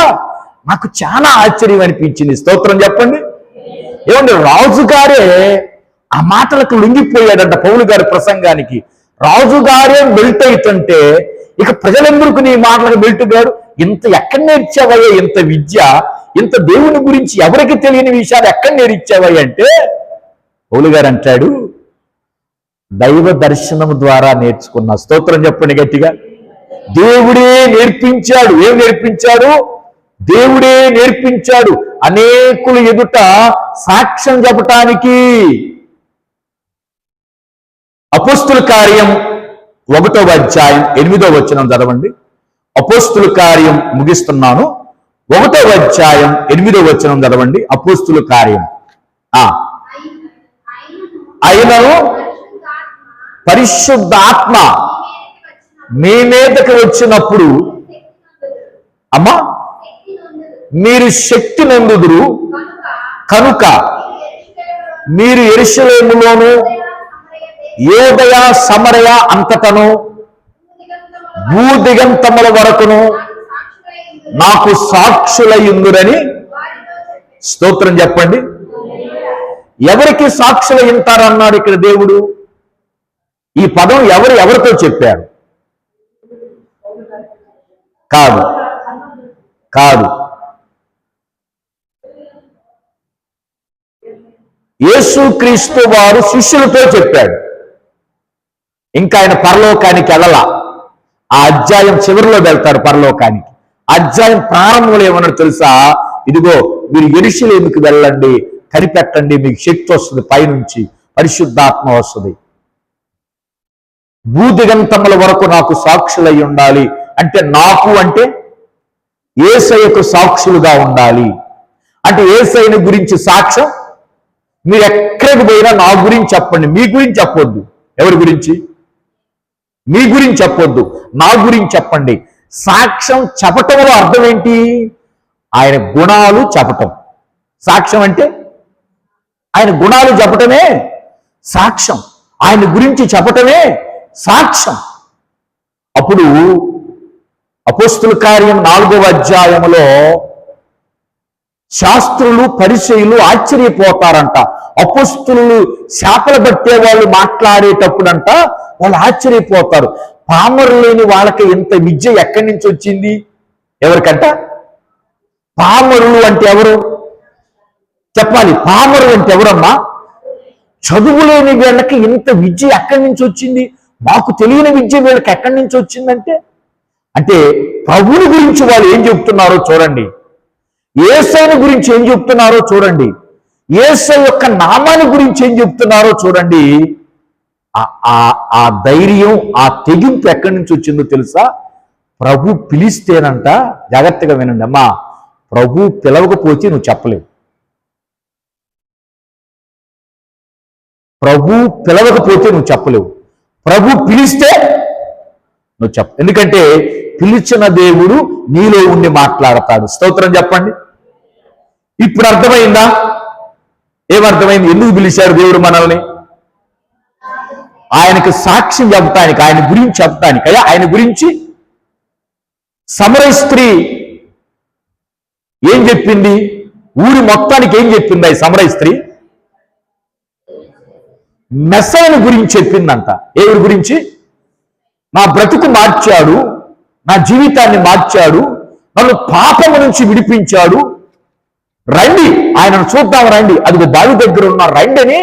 నాకు చాలా ఆశ్చర్యం అనిపించింది. స్తోత్రం చెప్పండి. ఏమండి, రాజుగారే ఆ మాటలకు లొంగిపోయాడంట పౌలు గారి ప్రసంగానికి. రాజుగారే మెల్ట్ అవుతుంటే ఇక ప్రజలందరికీ నీ మాటలకు మెల్ట్ గారు, ఇంత ఎక్కడ నేర్చావయ్యా ఇంత విద్య, ఇంత దేవుని గురించి ఎవరికి తెలియని విషయాలు ఎక్కడ నేర్చావయ్యా అంటే పౌలు గారు అంటాడు, దైవ దర్శనం ద్వారా నేర్చుకున్న. స్తోత్రం చెప్పండి గట్టిగా. దేవుడే నేర్పించాడు. ఏం నేర్పించాడు? దేవుడే నేర్పించాడు. అనేకుల ఎదుట సాక్ష్యం చెప్పటానికి. అపోస్తుల కార్యం 1వ అధ్యాయం 8వ వచనం చదవండి. అపోస్తుల కార్యం ముగిస్తున్నాను. 1వ అధ్యాయం 8వ వచనం చదవండి. అపోస్తుల కార్యం. ఆయనను పరిశుద్ధాత్మ మీ మీదకి వచ్చినప్పుడు అమ్మా మీరు శక్తి నందుదురు కనుక మీరు యెరూషలేములోను యూదయ సమరయ అంతటను భూదిగంతముల వరకును నాకు సాక్షులయ్యుందురని. స్తోత్రం చెప్పండి. ఎవరికి సాక్షులు ఉంటారన్నాడు ఇక్కడ దేవుడు? ఈ పదం ఎవరితో చెప్పారు? కాదు, కాదు. యేసుక్రీస్తు వారు శిష్యులతో చెప్పాడు. ఇంకా ఆయన పరలోకానికి వెళ్ళలా. ఆ అధ్యాయం చివరిలో వెళ్తాడు పరలోకానికి. అధ్యాయం ప్రారంభంలో ఏమన్నా తెలుసా? ఇదిగో మీరు యెరూషలేముకి వెళ్ళండి, కనిపెట్టండి, మీకు శక్తి వస్తుంది, పైనుంచి పరిశుద్ధాత్మ వస్తుంది, భూదిగంతముల వరకు నాకు సాక్షులై ఉండాలి. అంటే నాకు అంటే యేసయ్యకు సాక్షులుగా ఉండాలి. అంటే యేసయ్యని గురించి సాక్ష్యం. మీరు ఎక్కడికి పోయినా నా గురించి చెప్పండి, మీ గురించి చెప్పొద్దు. ఎవరి గురించి? మీ గురించి చెప్పొద్దు, నా గురించి చెప్పండి. సాక్ష్యం చెప్పటంలో అర్థం ఏంటి? ఆయన గుణాలు చెప్పటం. సాక్ష్యం అంటే ఆయన గుణాలు చెప్పటమే సాక్ష్యం, ఆయన గురించి చెప్పటమే సాక్ష్యం. అప్పుడు అపోస్తుల కార్యం 4వ అధ్యాయంలో శాస్త్రులు పరిసయ్యులు ఆశ్చర్యపోతారంట. అపోస్తులు శాపలు పట్టే వాళ్ళు మాట్లాడేటప్పుడంట వాళ్ళు ఆశ్చర్యపోతారు. పామరు లేని వాళ్ళకి ఇంత విద్య ఎక్కడి నుంచి వచ్చింది? ఎవరికంట? పామరులు అంటే ఎవరు చెప్పాలి? పామరు అంటే ఎవరమ్మా? చదువు లేని వీళ్ళకి ఇంత విద్య ఎక్కడి నుంచి వచ్చింది? మాకు తెలియని విద్య వీళ్ళకి ఎక్కడి నుంచి వచ్చిందంటే, అంటే ప్రభువుని గురించి వాళ్ళు ఏం చెప్తున్నారో చూడండి, యేసయ్యని గురించి ఏం చెప్తున్నారో చూడండి, యేసయ్య యొక్క నామాన్ని గురించి ఏం చెప్తున్నారో చూడండి. ఆ ధైర్యం, ఆ తెగింపు ఎక్కడి నుంచి వచ్చిందో తెలుసా? ప్రభు పిలిస్తేనంట, జాగ్రత్తగా వినండి అమ్మా, ప్రభు పిలవకపోతే నువ్వు చెప్పలేవు. ప్రభు పిలవకపోతే నువ్వు చెప్పలేవు. ప్రభు పిలిస్తే నువ్వు చెప్ప. ఎందుకంటే పిలిచిన దేవుడు నీలో ఉండి మాట్లాడతాడు. స్తోత్రం చెప్పండి. ఇప్పుడు అర్థమైందా? ఏమర్థమైంది? ఎందుకు పిలిచాడు దేవుడు మనల్ని? ఆయనకు సాక్ష్యం చెప్పటానికి, ఆయన గురించి చెప్పటానికి. అయ్యా ఆయన గురించి సమరయ స్త్రీ ఏం చెప్పింది? ఊరి మొత్తానికి ఏం చెప్పింది? ఈ సమరయ స్త్రీ మెస్సయ్యను గురించి చెప్పిందంట. ఎవరి గురించి? నా బ్రతుకు మార్చాడు, నా జీవితాన్ని మార్చాడు, నన్ను పాపము నుంచి విడిపించాడు, రండి ఆయనను చూద్దాం రండి, అదిగో బావి దగ్గర ఉన్న రండి అని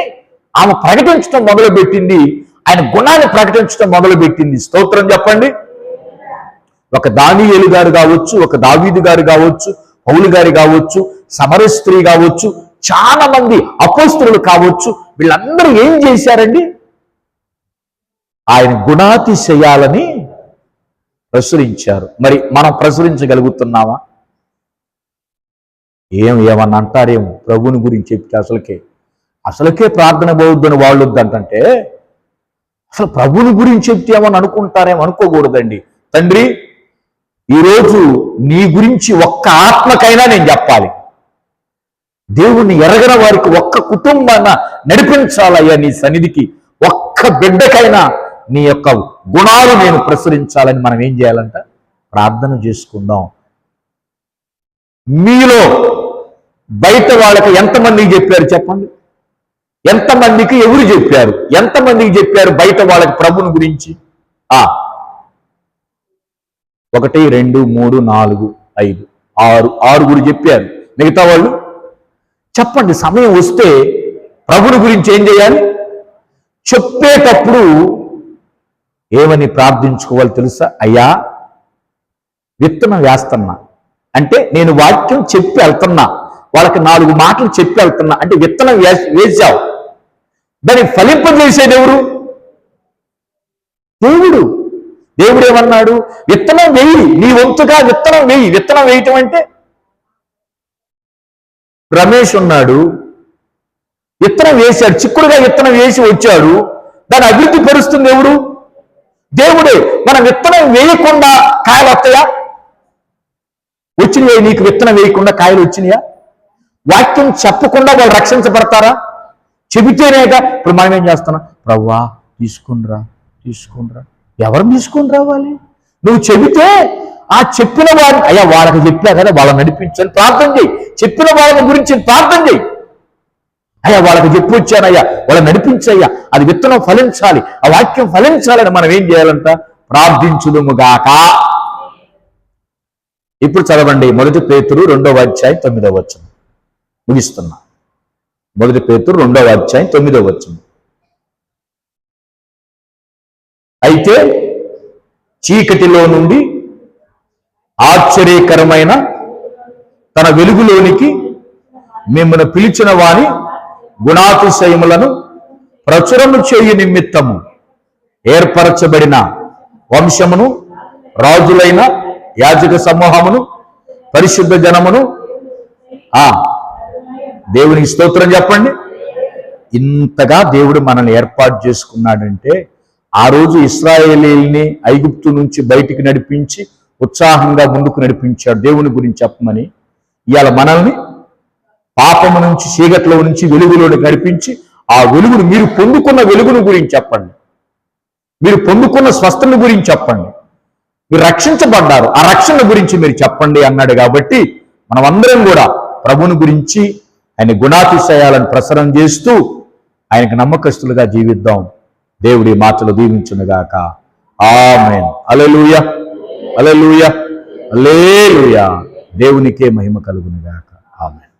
ఆమె ప్రకటించడం మొదలుపెట్టింది. ఆయన గుణాన్ని ప్రకటించడం మొదలుపెట్టింది. స్తోత్రం చెప్పండి. ఒక దానియేలు గారు కావచ్చు, ఒక దావీదు గారు కావచ్చు, పౌలు గారు కావచ్చు, సమరయ స్త్రీ కావచ్చు, చాలా మంది అపోస్తలులు కావచ్చు, వీళ్ళందరూ ఏం చేశారండి? ఆయన గుణాతిశయాలని ప్రచురించారు. మరి మనం ప్రచురించగలుగుతున్నామా? ఏమన్నా అంటారేమో ప్రభుని గురించి చెప్తే అసలుకే ప్రార్థన బౌద్ధని వాళ్ళు వద్దంటే అసలు ప్రభుని గురించి చెప్తే ఏమని అనుకుంటారేమో. అనుకోకూడదండి. తండ్రి, ఈరోజు నీ గురించి ఒక్క ఆత్మకైనా నేను చెప్పాలి. దేవుణ్ణి ఎరగన వారికి ఒక్క కుటుంబాన్ని నడిపించాలయ్యా నీ సన్నిధికి. ఒక్క బిడ్డకైనా నీ యొక్క గుణాలు నేను ప్రచురించాలని మనం ఏం చేయాలంట? ప్రార్థన చేసుకుందాం. మీలో బయట వాళ్ళకి ఎంతమందికి చెప్పారు చెప్పండి? ఎంతమందికి ఎవరు చెప్పారు? ఎంతమందికి చెప్పారు బయట వాళ్ళకి ప్రభుని గురించి? 1 2 3 4 5 6 6గురు చెప్పారు. మిగతా వాళ్ళు చెప్పండి. సమయం వస్తే ప్రభుని గురించి ఏం చేయాలి? చెప్పేటప్పుడు ఏమని ప్రార్థించుకోవాలి తెలుసా? అయ్యా విత్తనం వేస్తున్నా అంటే నేను వాక్యం చెప్పి వెళ్తున్నా, వాళ్ళకి 4 మాటలు చెప్పి వెళ్తున్నా అంటే విత్తనం వేసావు, దాన్ని ఫలింపజేసేది ఎవరు? దేవుడు. దేవుడు ఏమన్నాడు? విత్తనం వేయి, నీ వంతుగా విత్తనం వేయి. విత్తనం వేయటం అంటే రమేష్ ఉన్నాడు, విత్తనం వేశాడు, చిక్కుడుగా విత్తనం వేసి వచ్చాడు, దాన్ని అభివృద్ధి పరుస్తుంది ఎవరు? దేవుడే. మనం విత్తనం వేయకుండా కాయలు వస్తాయా? వచ్చినాయా? నీకు విత్తనం వేయకుండా కాయలు వచ్చినాయా? వాక్యం చెప్పకుండా వాళ్ళు రక్షించబడతారా? చెబితేనేగా. ఇప్పుడు మనం ఏం చేస్తున్నాం? ప్రభువా తీసుకునిరా, తీసుకునిరా. ఎవరు తీసుకొని రావాలి? నువ్వు చెబితే ఆ చెప్పిన వారిని, అయ్యా వాళ్ళకి చెప్పా కదా వాళ్ళని నడిపించని ప్రార్థన చేయి. చెప్పిన వాళ్ళని గురించి ప్రార్థన చేయి. అయ్యా వాళ్ళకి చెప్పి వచ్చానయ్యా, వాళ్ళని నడిపించయ్యా, అది విత్తనం ఫలించాలి, ఆ వాక్యం ఫలించాలని మనం ఏం చేయాలంట? ప్రార్థించుదుముగాక. ఇప్పుడు చదవండి 1 పేతురు 2వ అధ్యాయం 9వ వచనం. ముగిస్తున్నా. 1 పేతురు 2వ అధ్యాయం 9వ వచనం. అయితే చీకటిలో నుండి ఆశ్చర్యకరమైన తన వెలుగులోనికి మిమ్మల్ని పిలిచిన వాని గుణాతిశయములను ప్రచురము చేయు నిమిత్తము ఏర్పరచబడిన వంశమును, రాజులైన యాజక సమూహమును, పరిశుద్ధ జనమును, దేవునికి స్తోత్రం చెప్పండి. ఇంతగా దేవుడు మనల్ని ఏర్పాటు చేసుకున్నాడంటే, ఆ రోజు ఇశ్రాయేలీల్ని ఐగుప్తు నుంచి బయటికి నడిపించి ఉత్సాహంగా ముందుకు నడిపించాడు దేవుని గురించి చెప్పమని. ఇవాళ మనల్ని పాపము నుంచి, చీకట్లో నుంచి వెలుగులోకి నడిపించి, ఆ వెలుగును, మీరు పొందుకున్న వెలుగును గురించి చెప్పండి, మీరు పొందుకున్న స్వస్థను గురించి చెప్పండి, మీరు రక్షించబడ్డారు, ఆ రక్షణ గురించి మీరు చెప్పండి అన్నాడు. కాబట్టి మనం అందరం కూడా ప్రభుని గురించి, ఆయన గుణాతిశయాలను ప్రసరం చేస్తూ ఆయనకు నమ్మకస్తులుగా జీవిద్దాం. దేవుడి మాటలు దీవించునుగాక. ఆమేన్. హల్లెలూయా, హల్లెలూయా, హల్లెలూయా. దేవునికే మహిమ కలుగునుగాక. ఆమేన్.